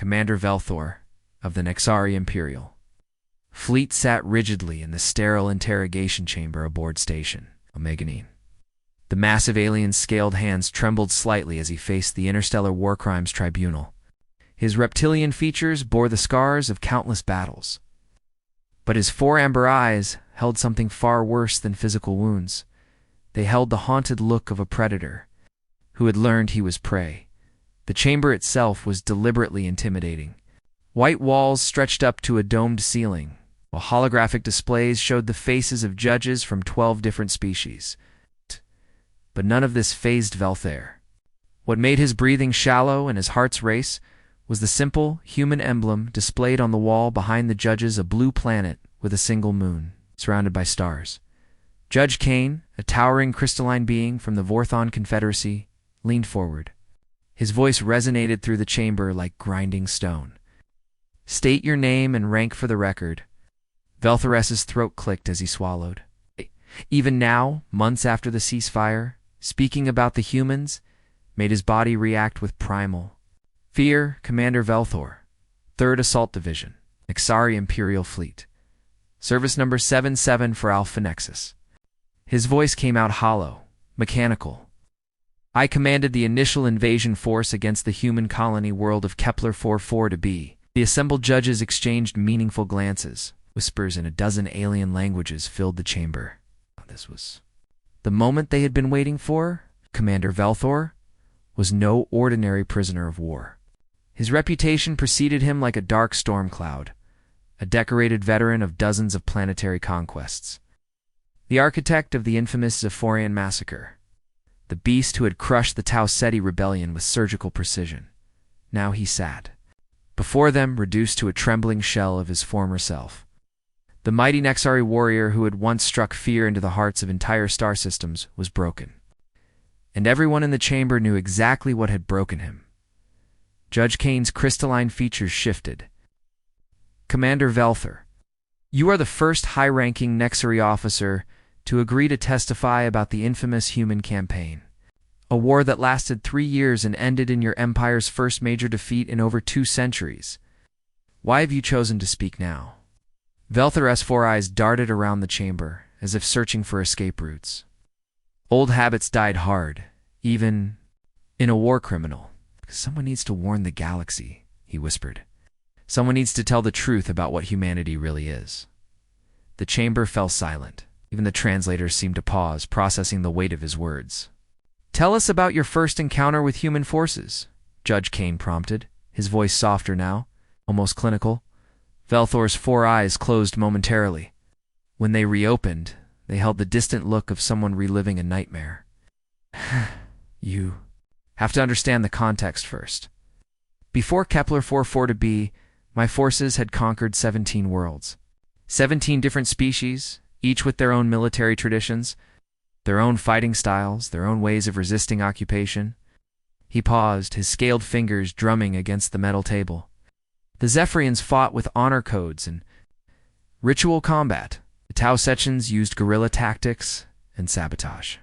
Commander Velthor, of the Nexari Imperial Fleet, sat rigidly in the sterile interrogation chamber aboard Station Omeganine. The massive alien's scaled hands trembled slightly as he faced the Interstellar War Crimes Tribunal. His reptilian features bore the scars of countless battles. But his four amber eyes held something far worse than physical wounds. They held the haunted look of a predator who had learned he was prey. The chamber itself was deliberately intimidating. White walls stretched up to a domed ceiling, while holographic displays showed the faces of judges from 12 different species. But none of this fazed Velthor. What made his breathing shallow and his heart's race was the simple human emblem displayed on the wall behind the judges, a blue planet with a single moon, surrounded by stars. Judge Kane, a towering crystalline being from the Vorthon Confederacy, leaned forward. His voice resonated through the chamber like grinding stone. "State your name and rank for the record." Velthor's throat clicked as he swallowed. Even now, months after the ceasefire, speaking about the humans made his body react with primal fear. Commander Velthor, 3rd Assault Division, Nexari Imperial Fleet. Service number 77 for Alpha Nexus. His voice came out hollow, mechanical. "I commanded the initial invasion force against the human colony world of Kepler 44-B. The assembled judges exchanged meaningful glances. Whispers in a dozen alien languages filled the chamber. This was the moment they had been waiting for. Commander Velthor was no ordinary prisoner of war. His reputation preceded him like a dark storm cloud, a decorated veteran of dozens of planetary conquests. The architect of the infamous Zephorian massacre, the beast who had crushed the Tau Ceti rebellion with surgical precision. Now he sat before them, reduced to a trembling shell of his former self. The mighty Nexari warrior who had once struck fear into the hearts of entire star systems was broken. And everyone in the chamber knew exactly what had broken him. Judge Kane's crystalline features shifted. "Commander Velthor, you are the first high-ranking Nexari officer to agree to testify about the infamous human campaign, a war that lasted 3 years and ended in your empire's first major defeat in over 2 centuries. Why have you chosen to speak now?" Velthor's 4 eyes darted around the chamber, as if searching for escape routes. Old habits died hard, even in a war criminal. "Someone needs to warn the galaxy," he whispered. "Someone needs to tell the truth about what humanity really is." The chamber fell silent. Even the translators seemed to pause, processing the weight of his words. "Tell us about your first encounter with human forces," Judge Kane prompted, his voice softer now, almost clinical. Velthor's 4 eyes closed momentarily. When they reopened, they held the distant look of someone reliving a nightmare. "You have to understand the context first. Before Kepler 44-B, my forces had conquered 17 worlds. 17 different species, each with their own military traditions, their own fighting styles, their own ways of resisting occupation." He paused, his scaled fingers drumming against the metal table. "The Zephyrians fought with honor codes and ritual combat. The Tau Cetians used guerrilla tactics and sabotage.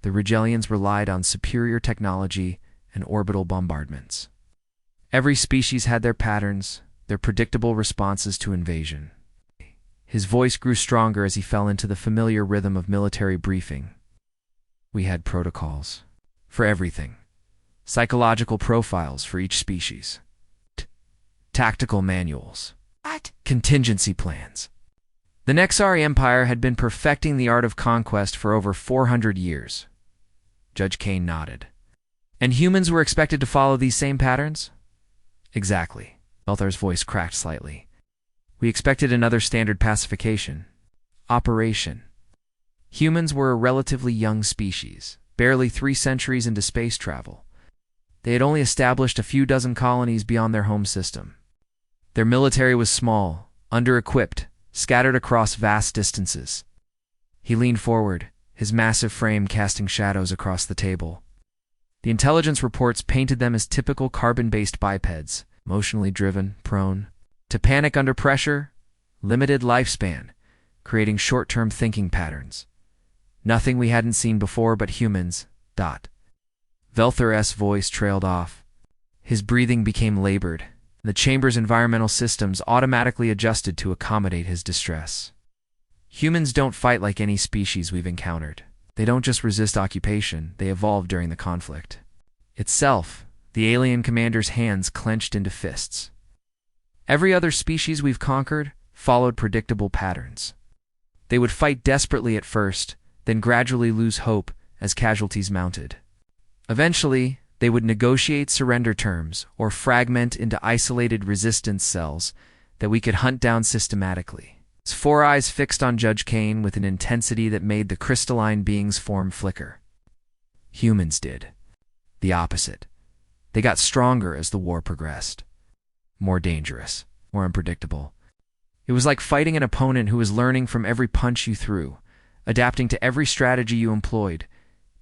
The Rigelians relied on superior technology and orbital bombardments. Every species had their patterns, their predictable responses to invasion." His voice grew stronger as he fell into the familiar rhythm of military briefing. "We had protocols for everything. Psychological profiles for each species. Tactical manuals. Contingency plans. The Nexari Empire had been perfecting the art of conquest for over 400 years. Judge Kane nodded. "And humans were expected to follow these same patterns?" "Exactly." Velthor's voice cracked slightly. "We expected another standard pacification. Operation. Humans were a relatively young species, barely 3 centuries into space travel. They had only established a few dozen colonies beyond their home system. Their military was small, under-equipped, scattered across vast distances." He leaned forward, his massive frame casting shadows across the table. "The intelligence reports painted them as typical carbon-based bipeds, emotionally driven, prone to panic under pressure, limited lifespan, creating short-term thinking patterns. Nothing we hadn't seen before but humans. Velthor's voice trailed off. His breathing became labored, The chamber's environmental systems automatically adjusted to accommodate his distress. Humans don't fight like any species we've encountered. They don't just resist occupation, they evolved during the conflict itself. The alien commander's hands clenched into fists. Every other species we've conquered followed predictable patterns. They would fight desperately at first, then gradually lose hope as casualties mounted. Eventually, they would negotiate surrender terms or fragment into isolated resistance cells that we could hunt down systematically. His four eyes fixed on Judge Kane with an intensity that made the crystalline being's form flicker. Humans did the opposite. They got stronger as the war progressed. More dangerous, more unpredictable. It was like fighting an opponent who was learning from every punch you threw, adapting to every strategy you employed,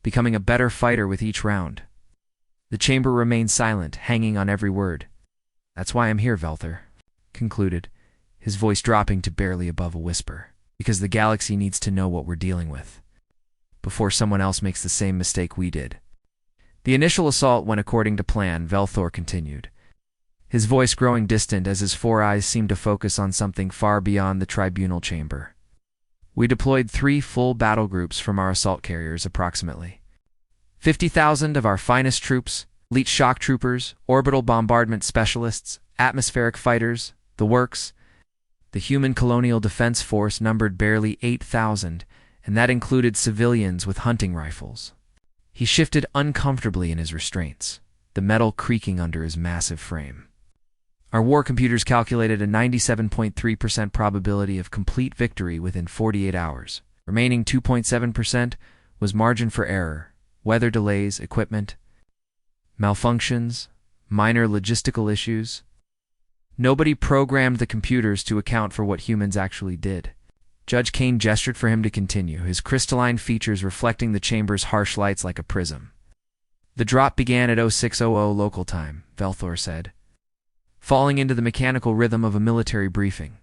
becoming a better fighter with each round. The chamber remained silent, hanging on every word. "That's why I'm here, Velthor," concluded, his voice dropping to barely above a whisper. "Because the galaxy needs to know what we're dealing with, before someone else makes the same mistake we did." The initial assault went according to plan, Velthor continued, his voice growing distant as his four eyes seemed to focus on something far beyond the tribunal chamber. "We deployed 3 full battle groups from our assault carriers approximately. 50,000 of our finest troops, elite shock troopers, orbital bombardment specialists, atmospheric fighters, the works. The human colonial defense force numbered barely 8,000, and that included civilians with hunting rifles." He shifted uncomfortably in his restraints, the metal creaking under his massive frame. "Our war computers calculated a 97.3% probability of complete victory within 48 hours. Remaining 2.7% was margin for error, weather delays, equipment malfunctions, minor logistical issues. Nobody programmed the computers to account for what humans actually did." Judge Kane gestured for him to continue, his crystalline features reflecting the chamber's harsh lights like a prism. "The drop began at 0600 local time," Velthor said, falling into the mechanical rhythm of a military briefing.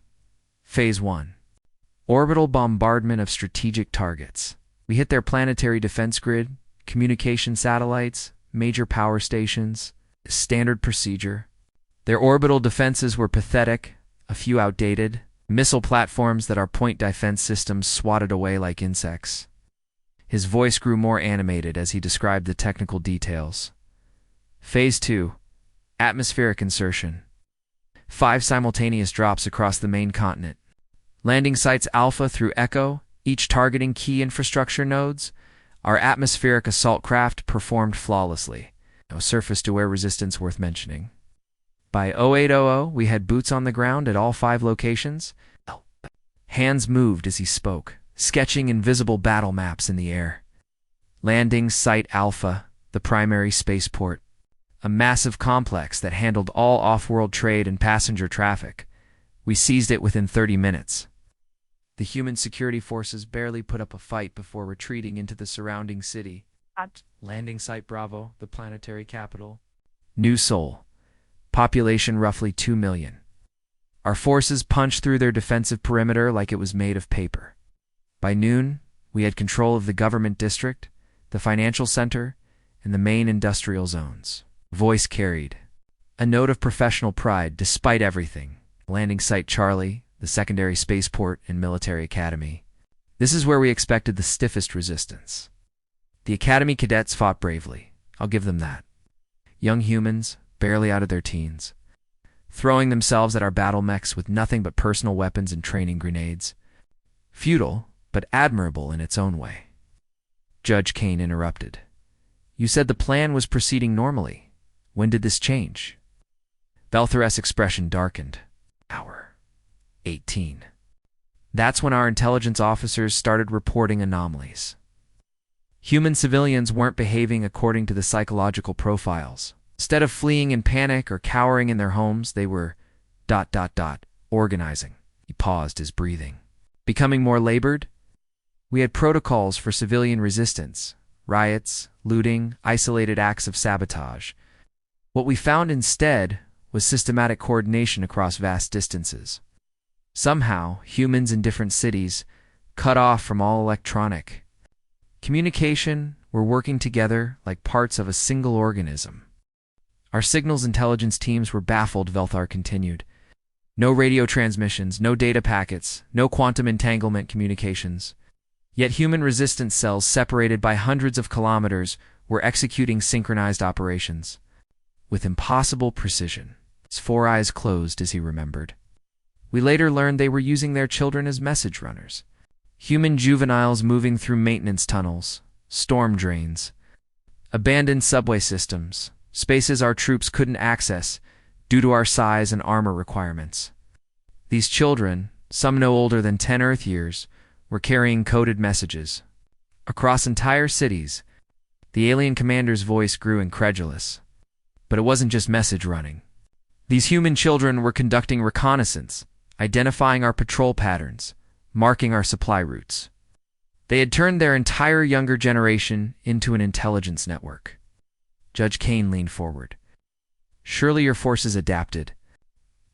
"Phase 1. Orbital bombardment of strategic targets. We hit their planetary defense grid, communication satellites, major power stations. Standard procedure. Their orbital defenses were pathetic, a few outdated, missile platforms that our point defense systems swatted away like insects." His voice grew more animated as he described the technical details. "Phase 2. Atmospheric insertion. 5 simultaneous drops across the main continent. Landing sites Alpha through Echo, each targeting key infrastructure nodes. Our atmospheric assault craft performed flawlessly. No surface-to-air resistance worth mentioning. By 0800, we had boots on the ground at all 5 locations." Hands moved as he spoke, sketching invisible battle maps in the air. "Landing Site Alpha, the primary spaceport. A massive complex that handled all off-world trade and passenger traffic. We seized it within 30 minutes. The human security forces barely put up a fight before retreating into the surrounding city. Landing Site Bravo, the planetary capital. New Sol. Population roughly 2 million. Our forces punched through their defensive perimeter like it was made of paper. By noon, we had control of the government district, the financial center, and the main industrial zones." Voice carried a note of professional pride despite everything. "Landing Site Charlie, the secondary spaceport and military academy. This is where we expected the stiffest resistance. The academy cadets fought bravely, I'll give them that. Young humans, barely out of their teens, throwing themselves at our battle mechs with nothing but personal weapons and training grenades. Futile, but admirable in its own way." Judge Kane interrupted. "You said the plan was proceeding normally. When did this change?" Velthor's expression darkened. "Hour 18. That's when our intelligence officers started reporting anomalies. Human civilians weren't behaving according to the psychological profiles. Instead of fleeing in panic or cowering in their homes, they were ... organizing." He paused, his breathing becoming more labored. "We had protocols for civilian resistance, riots, looting, isolated acts of sabotage. What we found instead was systematic coordination across vast distances. Somehow, humans in different cities, cut off from all electronic communication, were working together like parts of a single organism. Our signals intelligence teams were baffled, Velthar continued. No radio transmissions, no data packets, no quantum entanglement communications. Yet human resistance cells separated by hundreds of kilometers were executing synchronized operations. With impossible precision. His 4 eyes closed as he remembered. We later learned they were using their children as message runners. Human juveniles moving through maintenance tunnels, storm drains, abandoned subway systems, spaces our troops couldn't access due to our size and armor requirements. These children, some no older than 10 Earth years, were carrying coded messages. Across entire cities, the alien commander's voice grew incredulous. But it wasn't just message running. These human children were conducting reconnaissance, identifying our patrol patterns, marking our supply routes. They had turned their entire younger generation into an intelligence network. Judge Kane leaned forward. Surely your forces adapted.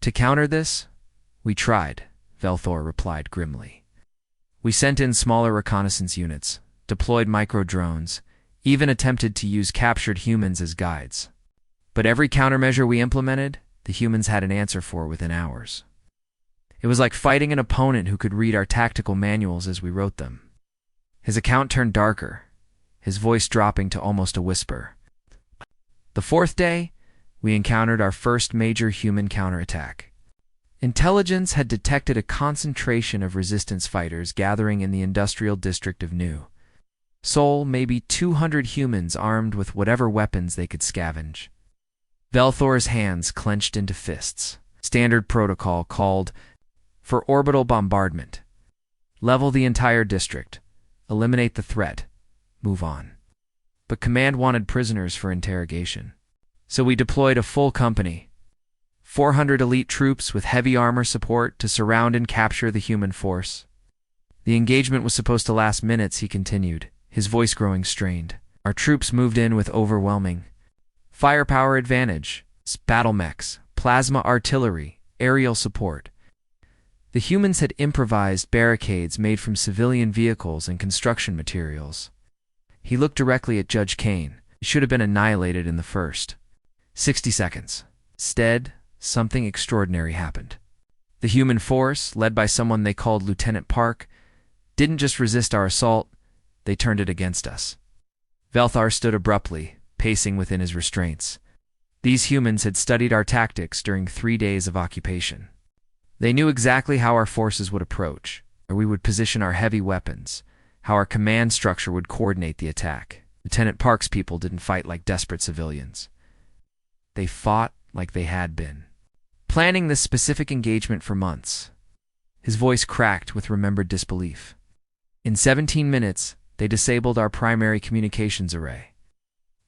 To counter this, we tried, Velthor replied grimly. We sent in smaller reconnaissance units, deployed micro-drones, even attempted to use captured humans as guides. But every countermeasure we implemented, the humans had an answer for within hours. It was like fighting an opponent who could read our tactical manuals as we wrote them. His account turned darker, his voice dropping to almost a whisper. The 4th day, we encountered our first major human counterattack. Intelligence had detected a concentration of resistance fighters gathering in the industrial district of New Seoul, maybe 200 humans armed with whatever weapons they could scavenge. Velthor's hands clenched into fists. Standard protocol called for orbital bombardment. Level the entire district. Eliminate the threat. Move on. But command wanted prisoners for interrogation. So we deployed a full company. 400 elite troops with heavy armor support to surround and capture the human force. The engagement was supposed to last minutes, he continued, his voice growing strained. Our troops moved in with overwhelming firepower advantage, battle mechs, plasma artillery, aerial support. The humans had improvised barricades made from civilian vehicles and construction materials. He looked directly at Judge Kane. It should have been annihilated in the first 60 seconds. Instead, something extraordinary happened. The human force, led by someone they called Lieutenant Park, didn't just resist our assault, they turned it against us. Velthar stood abruptly, pacing within his restraints. These humans had studied our tactics during 3 days of occupation. They knew exactly how our forces would approach, where we would position our heavy weapons, how our command structure would coordinate the attack. Lieutenant Park's people didn't fight like desperate civilians. They fought like they had been, planning this specific engagement for months. His voice cracked with remembered disbelief. In 17 minutes, they disabled our primary communications array,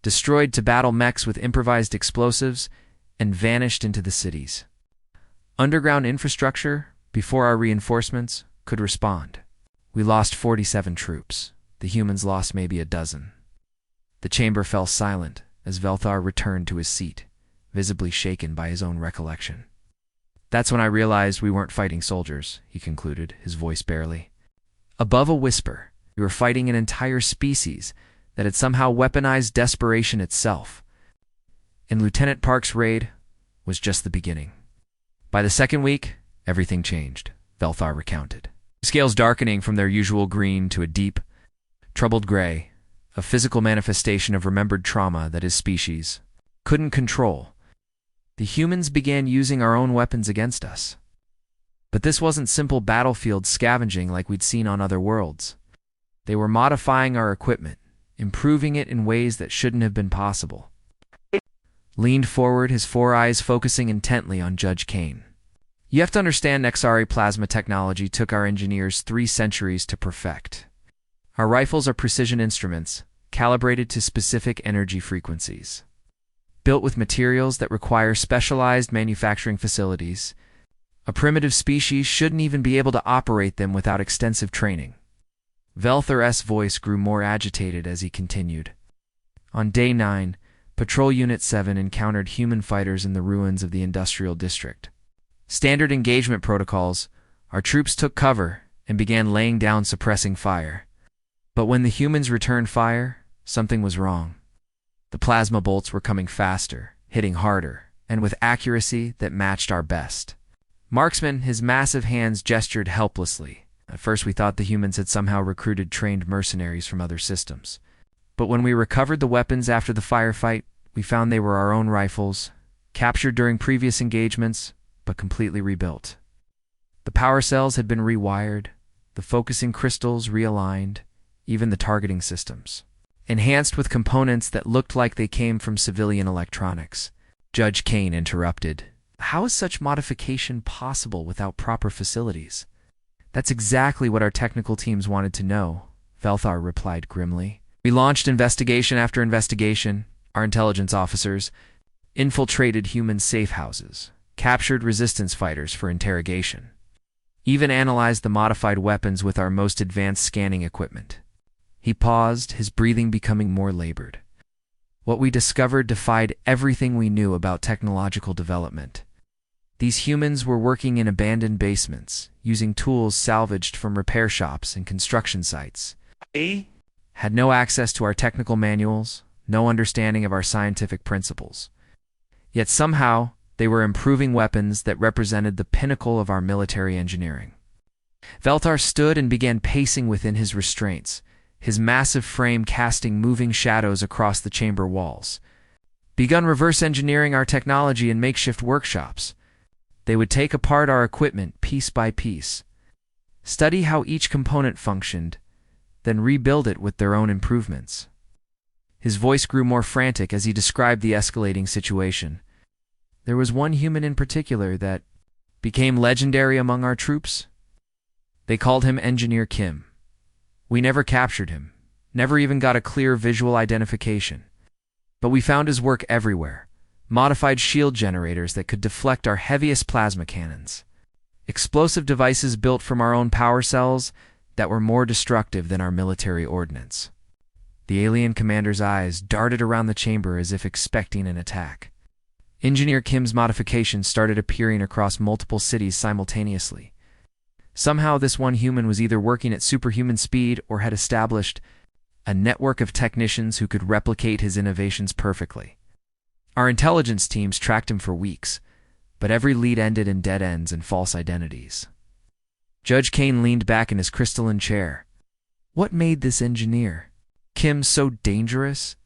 destroyed to-battle mechs with improvised explosives, and vanished into the cities. Underground infrastructure, before our reinforcements, could respond. We lost 47 troops. The humans lost maybe a dozen. The chamber fell silent as Velthar returned to his seat, visibly shaken by his own recollection. That's when I realized we weren't fighting soldiers, he concluded, his voice barely. Above a whisper, we were fighting an entire species that had somehow weaponized desperation itself. And Lieutenant Park's raid was just the beginning. By the 2nd week, everything changed, Velthar recounted. Scales darkening from their usual green to a deep, troubled gray, a physical manifestation of remembered trauma that his species couldn't control. The humans began using our own weapons against us. But this wasn't simple battlefield scavenging like we'd seen on other worlds. They were modifying our equipment, improving it in ways that shouldn't have been possible. Leaned forward, his 4 eyes focusing intently on Judge Kane. You have to understand, Nexari plasma technology took our engineers 3 centuries to perfect. Our rifles are precision instruments, calibrated to specific energy frequencies. Built with materials that require specialized manufacturing facilities, a primitive species shouldn't even be able to operate them without extensive training. Velthor's voice grew more agitated as he continued. On day 9, Patrol Unit 7 encountered human fighters in the ruins of the industrial district. Standard engagement protocols, our troops took cover and began laying down suppressing fire. But when the humans returned fire, something was wrong. The plasma bolts were coming faster, hitting harder, and with accuracy that matched our best. Marksman, his massive hands gestured helplessly. At first we thought the humans had somehow recruited trained mercenaries from other systems. But when we recovered the weapons after the firefight, we found they were our own rifles, captured during previous engagements, but completely rebuilt. The power cells had been rewired, the focusing crystals realigned, even the targeting systems enhanced with components that looked like they came from civilian electronics. Judge Kane interrupted. How is such modification possible without proper facilities? That's exactly what our technical teams wanted to know, Velthar replied grimly. We launched investigation after investigation. Our intelligence officers infiltrated human safe houses, captured resistance fighters for interrogation, even analyzed the modified weapons with our most advanced scanning equipment. He paused, his breathing becoming more labored. What we discovered defied everything we knew about technological development. These humans were working in abandoned basements, using tools salvaged from repair shops and construction sites. Had no access to our technical manuals, no understanding of our scientific principles. Yet somehow, they were improving weapons that represented the pinnacle of our military engineering. Velthar stood and began pacing within his restraints, his massive frame casting moving shadows across the chamber walls. Begun reverse engineering our technology in makeshift workshops. They would take apart our equipment piece by piece, study how each component functioned, then rebuild it with their own improvements. His voice grew more frantic as he described the escalating situation. There was one human in particular that became legendary among our troops. They called him Engineer Kim. We never captured him, never even got a clear visual identification. But we found his work everywhere. Modified shield generators that could deflect our heaviest plasma cannons. Explosive devices built from our own power cells that were more destructive than our military ordnance. The alien commander's eyes darted around the chamber as if expecting an attack. Engineer Kim's modifications started appearing across multiple cities simultaneously. Somehow this one human was either working at superhuman speed or had established a network of technicians who could replicate his innovations perfectly. Our intelligence teams tracked him for weeks, but every lead ended in dead ends and false identities. Judge Kane leaned back in his crystalline chair. What made this engineer, Kim, so dangerous?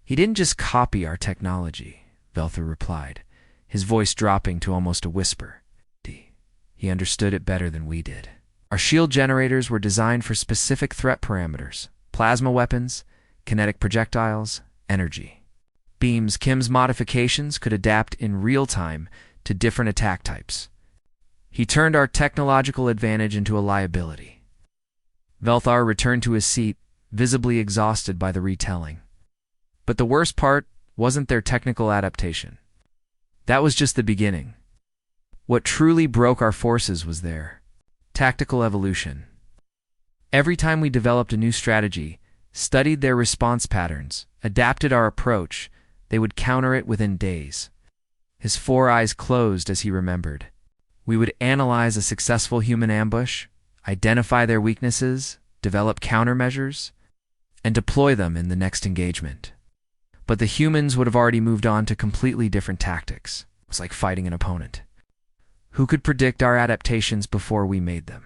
He didn't just copy our technology, Velthar replied, his voice dropping to almost a whisper. He understood it better than we did. Our shield generators were designed for specific threat parameters: plasma weapons, kinetic projectiles, energy beams. Kim's modifications could adapt in real time to different attack types. He turned our technological advantage into a liability. Velthar returned to his seat, visibly exhausted by the retelling. But the worst part wasn't their technical adaptation. That was just the beginning. What truly broke our forces was their tactical evolution. Every time we developed a new strategy, studied their response patterns, adapted our approach, they would counter it within days. His 4 eyes closed as he remembered. We would analyze a successful human ambush, identify their weaknesses, develop countermeasures, and deploy them in the next engagement. But the humans would have already moved on to completely different tactics. It was like fighting an opponent. Who could predict our adaptations before we made them?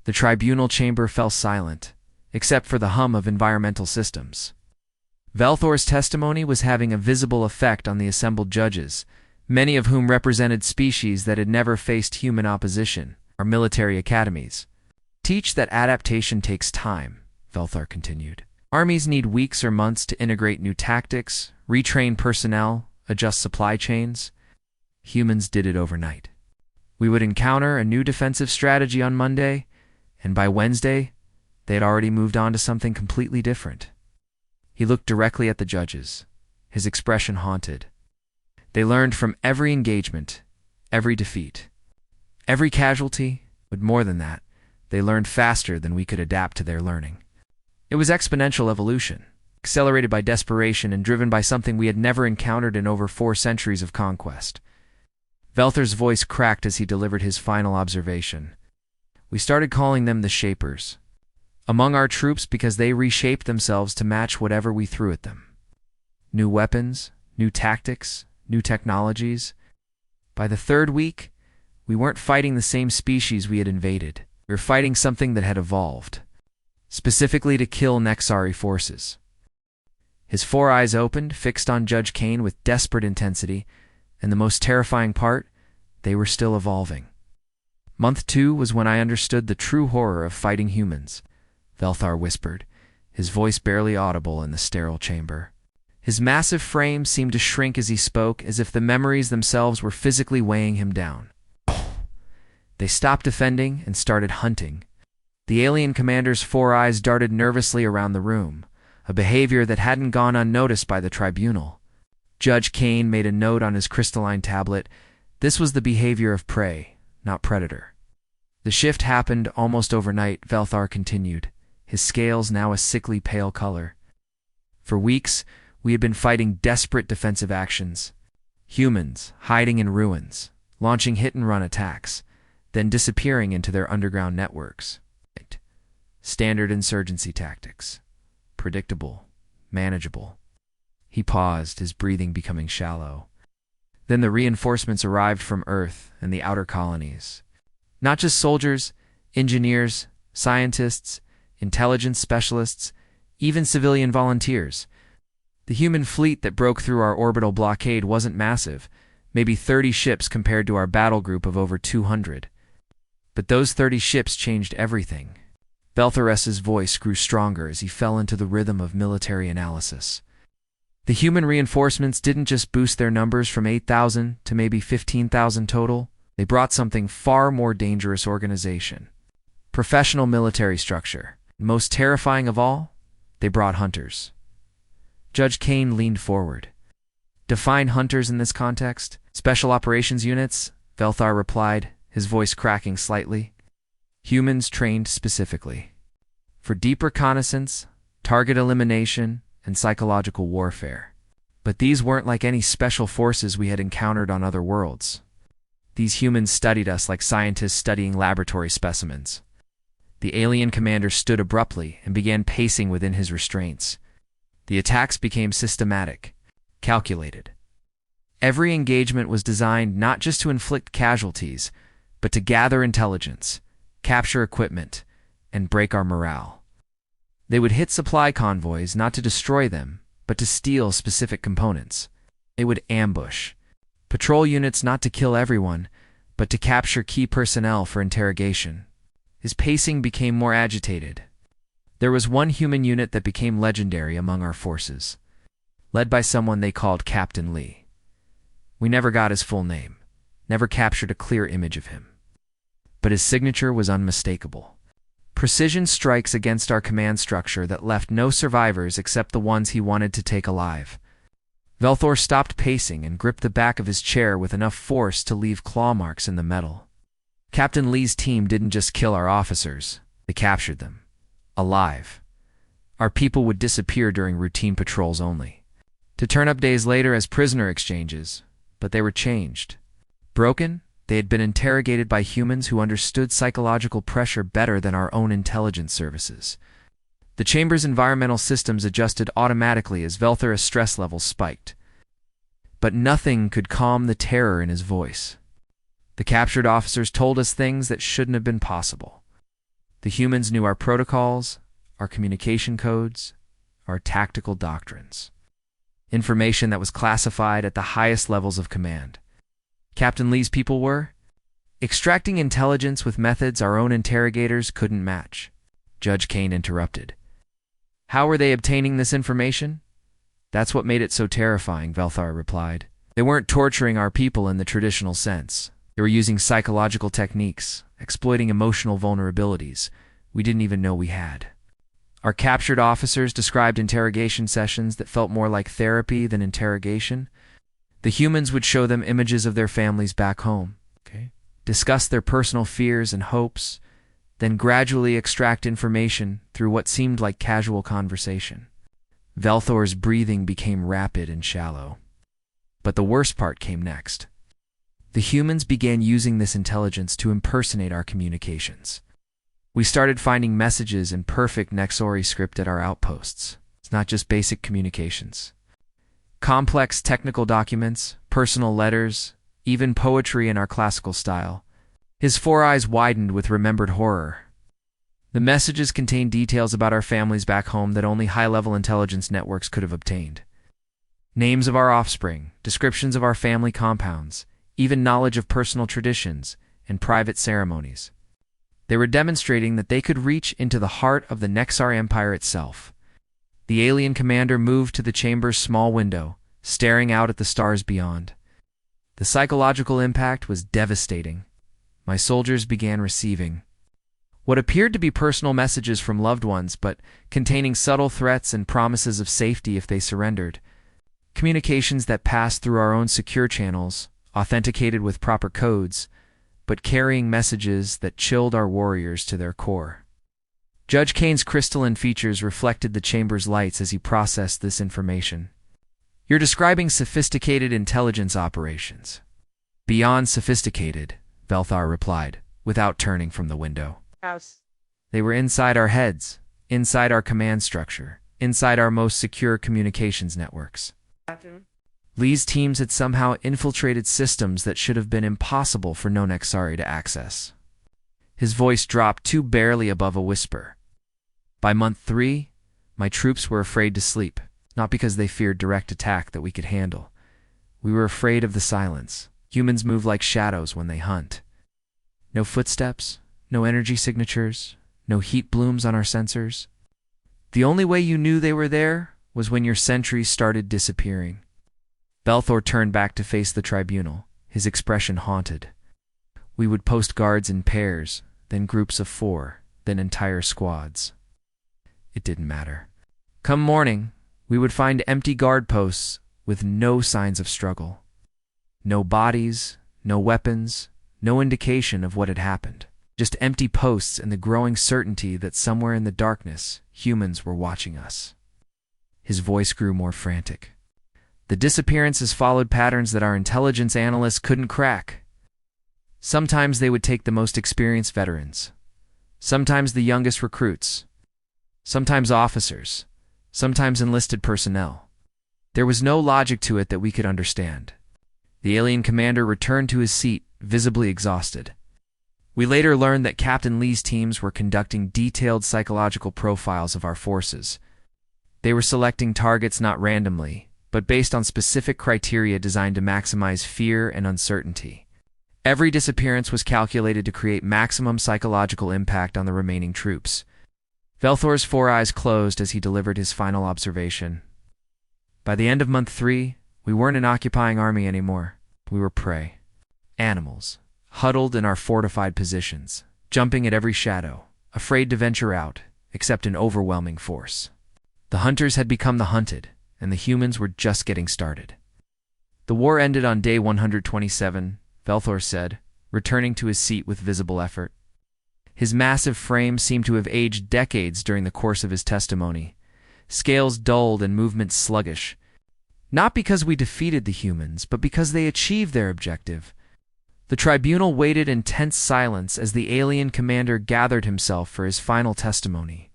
The tribunal chamber fell silent, except for the hum of environmental systems. Velthor's testimony was having a visible effect on the assembled judges, many of whom represented species that had never faced human opposition. Our military academies teach that adaptation takes time, Velthar continued. Armies need weeks or months to integrate new tactics, retrain personnel, adjust supply chains. Humans did it overnight. We would encounter a new defensive strategy on Monday, and by Wednesday, they had already moved on to something completely different. He looked directly at the judges, his expression haunted. They learned from every engagement, every defeat, every casualty, but more than that, they learned faster than we could adapt to their learning. It was exponential evolution, accelerated by desperation and driven by something we had never encountered in over 4 centuries of conquest. Velthar's voice cracked as he delivered his final observation. We started calling them the Shapers, among our troops because they reshaped themselves to match whatever we threw at them. New weapons, new tactics, new technologies. By the third week, we weren't fighting the same species we had invaded. We were fighting something that had evolved, specifically to kill Nexari forces. His four eyes opened, fixed on Judge Kane with desperate intensity, and the most terrifying part, they were still evolving. Month 2 was when I understood the true horror of fighting humans, Velthar whispered, his voice barely audible in the sterile chamber. His massive frame seemed to shrink as he spoke, as if the memories themselves were physically weighing him down. They stopped defending and started hunting. The alien commander's four eyes darted nervously around the room, a behavior that hadn't gone unnoticed by the tribunal. Judge Kane made a note on his crystalline tablet. This was the behavior of prey, not predator. The shift happened almost overnight, Velthar continued, his scales now a sickly pale color. For weeks, we had been fighting desperate defensive actions. Humans hiding in ruins, launching hit-and-run attacks, then disappearing into their underground networks. Standard insurgency tactics. Predictable, manageable. He paused, his breathing becoming shallow. Then the reinforcements arrived from Earth and the outer colonies. Not just soldiers, engineers, scientists, intelligence specialists, even civilian volunteers. The human fleet that broke through our orbital blockade wasn't massive, maybe 30 ships compared to our battle group of over 200. But those 30 ships changed everything. Velthar's voice grew stronger as he fell into the rhythm of military analysis. The human reinforcements didn't just boost their numbers from 8,000 to maybe 15,000 total. They brought something far more dangerous: organization. Professional military structure. Most terrifying of all, they brought hunters. Judge Kane leaned forward. Define hunters in this context. Special operations units, Velthar replied, his voice cracking slightly. Humans trained specifically for deep reconnaissance, target elimination, and psychological warfare. But these weren't like any special forces we had encountered on other worlds. These humans studied us like scientists studying laboratory specimens. The alien commander stood abruptly and began pacing within his restraints. The attacks became systematic, calculated. Every engagement was designed not just to inflict casualties, but to gather intelligence, capture equipment, and break our morale. They would hit supply convoys not to destroy them, but to steal specific components. They would ambush patrol units not to kill everyone, but to capture key personnel for interrogation. His pacing became more agitated. There was one human unit that became legendary among our forces, led by someone they called Captain Lee. We never got his full name, never captured a clear image of him. But his signature was unmistakable. Precision strikes against our command structure that left no survivors except the ones he wanted to take alive. Velthar stopped pacing and gripped the back of his chair with enough force to leave claw marks in the metal. Captain Lee's team didn't just kill our officers, they captured them. Alive. Our people would disappear during routine patrols only, to turn up days later as prisoner exchanges, but they were changed. Broken, they had been interrogated by humans who understood psychological pressure better than our own intelligence services. The chamber's environmental systems adjusted automatically as Velthar's stress levels spiked. But nothing could calm the terror in his voice. The captured officers told us things that shouldn't have been possible. The humans knew our protocols, our communication codes, our tactical doctrines. Information that was classified at the highest levels of command. Captain Lee's people were extracting intelligence with methods our own interrogators couldn't match. Judge Kane interrupted. How were they obtaining this information? That's what made it so terrifying, Velthar replied. They weren't torturing our people in the traditional sense. They were using psychological techniques, exploiting emotional vulnerabilities we didn't even know we had. Our captured officers described interrogation sessions that felt more like therapy than interrogation. The humans would show them images of their families back home, discuss their personal fears and hopes, then gradually extract information through what seemed like casual conversation. Velthar's breathing became rapid and shallow. But the worst part came next. The humans began using this intelligence to impersonate our communications. We started finding messages in perfect Nexori script at our outposts. It's not just basic communications. Complex technical documents, personal letters, even poetry in our classical style. His four eyes widened with remembered horror. The messages contained details about our families back home that only high-level intelligence networks could have obtained. Names of our offspring, descriptions of our family compounds, even knowledge of personal traditions and private ceremonies. They were demonstrating that they could reach into the heart of the Nexar Empire itself. The alien commander moved to the chamber's small window, staring out at the stars beyond. The psychological impact was devastating. My soldiers began receiving what appeared to be personal messages from loved ones, but containing subtle threats and promises of safety if they surrendered. Communications that passed through our own secure channels, authenticated with proper codes, but carrying messages that chilled our warriors to their core. Judge Kane's crystalline features reflected the chamber's lights as he processed this information. "You're describing sophisticated intelligence operations." "Beyond sophisticated," Velthar replied, without turning from the window. "They were inside our heads, inside our command structure, inside our most secure communications networks." Lee's teams had somehow infiltrated systems that should have been impossible for no Nexari to access. His voice dropped too barely above a whisper. "By month 3, my troops were afraid to sleep, not because they feared direct attack that we could handle. We were afraid of the silence. Humans move like shadows when they hunt. No footsteps, no energy signatures, no heat blooms on our sensors. The only way you knew they were there was when your sentries started disappearing." Belthor turned back to face the tribunal, his expression haunted. "We would post guards in pairs, then groups of 4, then entire squads. It didn't matter. Come morning, we would find empty guard posts with no signs of struggle. No bodies, no weapons, no indication of what had happened. Just empty posts and the growing certainty that somewhere in the darkness, humans were watching us." His voice grew more frantic. "The disappearances followed patterns that our intelligence analysts couldn't crack. Sometimes they would take the most experienced veterans, sometimes the youngest recruits, sometimes officers, sometimes enlisted personnel. There was no logic to it that we could understand." The alien commander returned to his seat, visibly exhausted. "We later learned that Captain Lee's teams were conducting detailed psychological profiles of our forces. They were selecting targets not randomly, but based on specific criteria designed to maximize fear and uncertainty. Every disappearance was calculated to create maximum psychological impact on the remaining troops." Velthor's 4 eyes closed as he delivered his final observation. "By the end of month 3, we weren't an occupying army anymore. We were prey. Animals, huddled in our fortified positions, jumping at every shadow, afraid to venture out, except in overwhelming force. The hunters had become the hunted, and the humans were just getting started." "The war ended on day 127, Velthor said, returning to his seat with visible effort. His massive frame seemed to have aged decades during the course of his testimony, scales dulled and movements sluggish. "Not because we defeated the humans, but because they achieved their objective." The tribunal waited in tense silence as the alien commander gathered himself for his final testimony.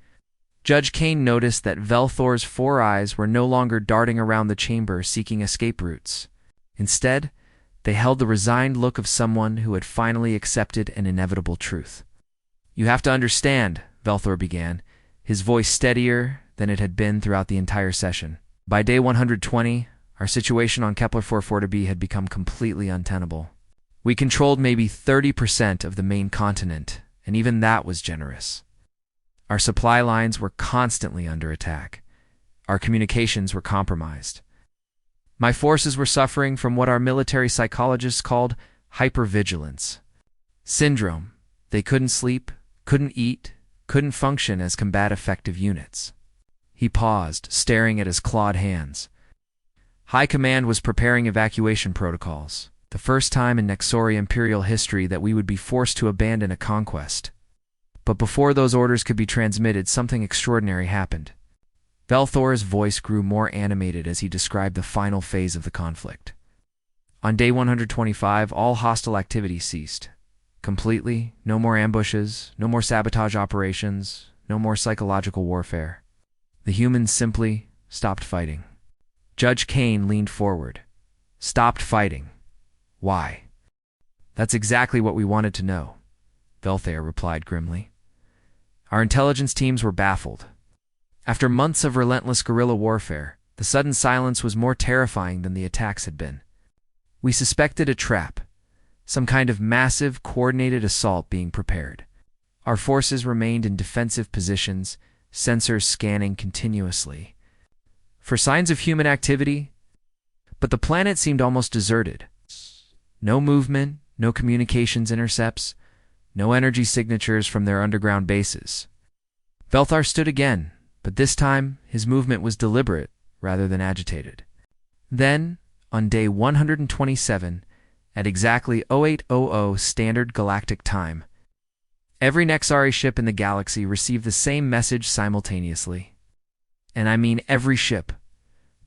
Judge Kane noticed that Velthor's 4 eyes were no longer darting around the chamber seeking escape routes. Instead, they held the resigned look of someone who had finally accepted an inevitable truth. "You have to understand," Velthor began, his voice steadier than it had been throughout the entire session. "By day 120, our situation on Kepler 440b had become completely untenable. We controlled maybe 30% of the main continent, and even that was generous. Our supply lines were constantly under attack. Our communications were compromised. My forces were suffering from what our military psychologists called hypervigilance syndrome. They couldn't sleep, couldn't eat, couldn't function as combat-effective units." He paused, staring at his clawed hands. "High Command was preparing evacuation protocols, the first time in Nexori Imperial history that we would be forced to abandon a conquest. But before those orders could be transmitted, something extraordinary happened." Velthor's voice grew more animated as he described the final phase of the conflict. "On day 125, all hostile activity ceased. Completely, no more ambushes, no more sabotage operations, no more psychological warfare. The humans simply stopped fighting." Judge Kane leaned forward, stopped fighting. Why? That's exactly what we wanted to know, Velthair replied grimly. Our intelligence teams were baffled. After months of relentless guerrilla warfare, the sudden silence was more terrifying than the attacks had been. We suspected a trap, some kind of massive, coordinated assault being prepared. Our forces remained in defensive positions, sensors scanning continuously for signs of human activity, but the planet seemed almost deserted. No movement, no communications intercepts, no energy signatures from their underground bases. Velthar stood again, but this time his movement was deliberate rather than agitated. Then, on day 127, at exactly 0800 Standard Galactic Time, every Nexari ship in the galaxy received the same message simultaneously. And I mean every ship.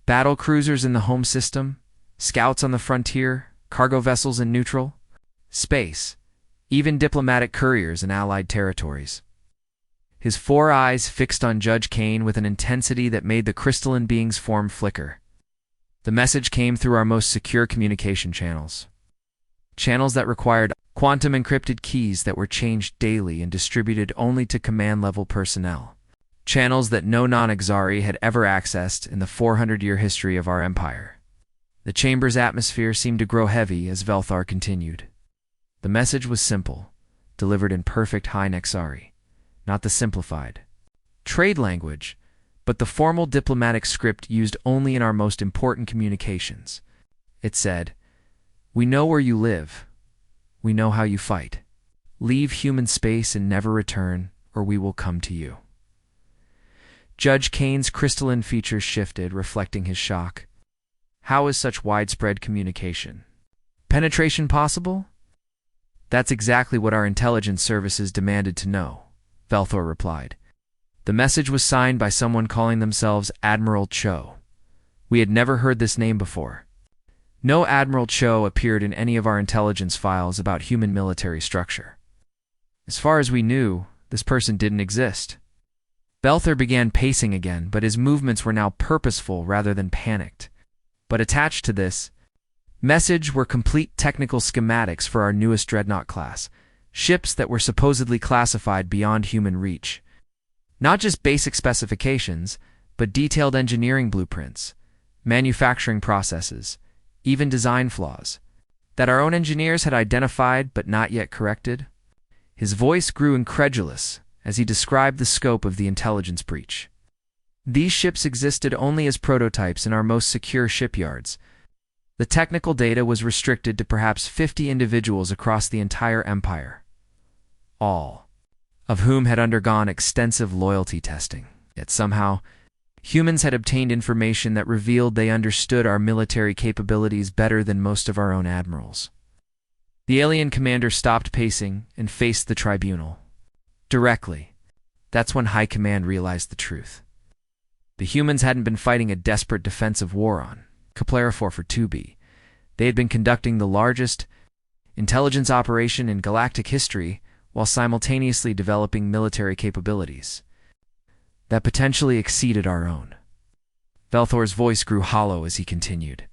Battle cruisers in the home system, scouts on the frontier, cargo vessels in neutral, space, even diplomatic couriers in allied territories. His 4 eyes fixed on Judge Kane with an intensity that made the crystalline being's form flicker. The message came through our most secure communication channels. Channels that required quantum-encrypted keys that were changed daily and distributed only to command-level personnel. Channels that no non-Exari had ever accessed in the 400-year history of our empire. The chamber's atmosphere seemed to grow heavy as Velthar continued. The message was simple, delivered in perfect High Nexari, not the simplified trade language, but the formal diplomatic script used only in our most important communications. It said, "We know where you live. We know how you fight. Leave human space and never return, or we will come to you." Judge Kane's crystalline features shifted, reflecting his shock. How is such widespread communication? Penetration possible? That's exactly what our intelligence services demanded to know, Velthor replied. The message was signed by someone calling themselves Admiral Cho. We had never heard this name before. No Admiral Cho appeared in any of our intelligence files about human military structure. As far as we knew, this person didn't exist. Velthor began pacing again, but his movements were now purposeful rather than panicked. But attached to this message were complete technical schematics for our newest Dreadnought class, ships that were supposedly classified beyond human reach. Not just basic specifications, but detailed engineering blueprints, manufacturing processes, even design flaws that our own engineers had identified but not yet corrected. His voice grew incredulous as he described the scope of the intelligence breach. These ships existed only as prototypes in our most secure shipyards. The technical data was restricted to perhaps 50 individuals across the entire empire, all of whom had undergone extensive loyalty testing. Yet somehow, humans had obtained information that revealed they understood our military capabilities better than most of our own admirals. The alien commander stopped pacing and faced the tribunal. Directly. That's when High Command realized the truth. The humans hadn't been fighting a desperate defensive war on Kaplarifor for 2B. They had been conducting the largest intelligence operation in galactic history while simultaneously developing military capabilities that potentially exceeded our own. Velthor's voice grew hollow as he continued.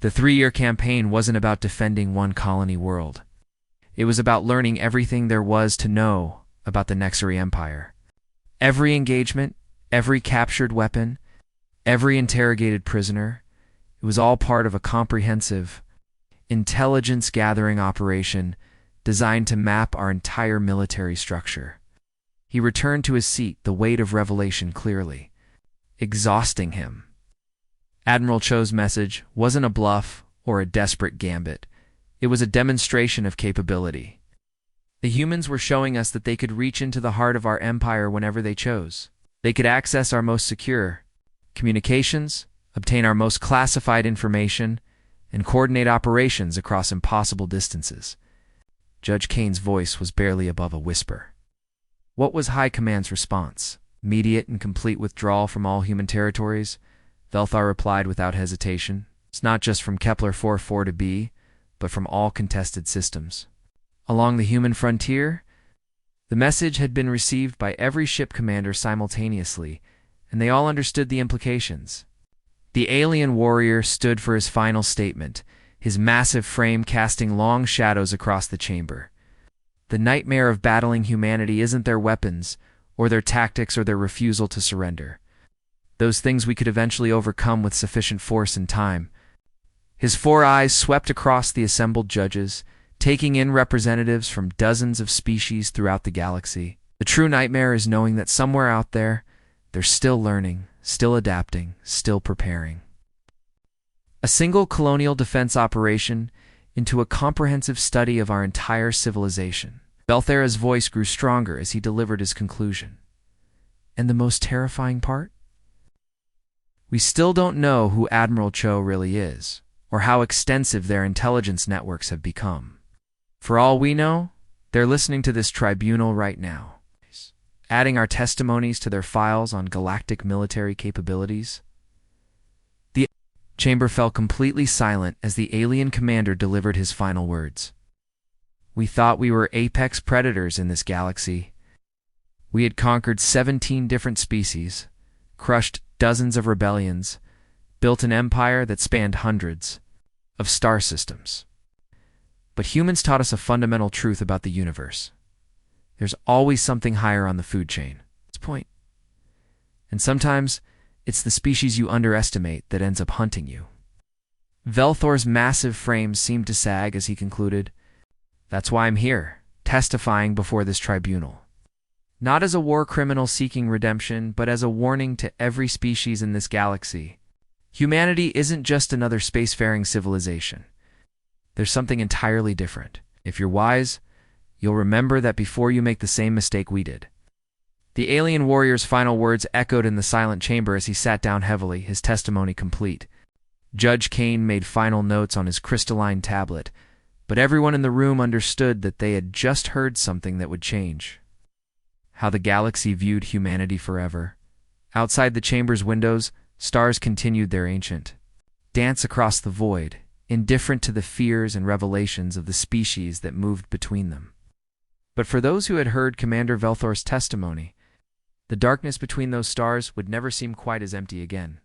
The 3-year campaign wasn't about defending one colony world. It was about learning everything there was to know about the Nexari Empire. Every engagement, every captured weapon, every interrogated prisoner, it was all part of a comprehensive intelligence-gathering operation designed to map our entire military structure. He returned to his seat, the weight of revelation clearly exhausting him. Admiral Cho's message wasn't a bluff or a desperate gambit. It was a demonstration of capability. The humans were showing us that they could reach into the heart of our empire whenever they chose. They could access our most secure communications, obtain our most classified information, and coordinate operations across impossible distances. Judge Kane's voice was barely above a whisper. What was High Command's response? Immediate and complete withdrawal from all human territories? Velthar replied without hesitation. It's not just from Kepler 4 to B, but from all contested systems. Along the human frontier, the message had been received by every ship commander simultaneously, and they all understood the implications. The alien warrior stood for his final statement, his massive frame casting long shadows across the chamber. The nightmare of battling humanity isn't their weapons, or their tactics, or their refusal to surrender. Those things we could eventually overcome with sufficient force and time. His 4 eyes swept across the assembled judges, taking in representatives from dozens of species throughout the galaxy. The true nightmare is knowing that somewhere out there, they're still learning, still adapting, still preparing. A single colonial defense operation into a comprehensive study of our entire civilization. Belthera's voice grew stronger as he delivered his conclusion. And the most terrifying part? We still don't know who Admiral Cho really is, or how extensive their intelligence networks have become. For all we know, they're listening to this tribunal right now, adding our testimonies to their files on galactic military capabilities. The chamber fell completely silent as the alien commander delivered his final words. We thought we were apex predators in this galaxy. We had conquered 17 different species, crushed dozens of rebellions, built an empire that spanned hundreds of star systems. But humans taught us a fundamental truth about the universe. There's always something higher on the food chain. That's the point. And sometimes, it's the species you underestimate that ends up hunting you. Velthor's massive frame seemed to sag as he concluded, "That's why I'm here, testifying before this tribunal. Not as a war criminal seeking redemption, but as a warning to every species in this galaxy. Humanity isn't just another spacefaring civilization. There's something entirely different. If you're wise, you'll remember that before you make the same mistake we did." The alien warrior's final words echoed in the silent chamber as he sat down heavily, his testimony complete. Judge Kane made final notes on his crystalline tablet, but everyone in the room understood that they had just heard something that would change how the galaxy viewed humanity forever. Outside the chamber's windows, stars continued their ancient dance across the void, indifferent to the fears and revelations of the species that moved between them. But for those who had heard Commander Velthor's testimony, the darkness between those stars would never seem quite as empty again.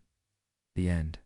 The end.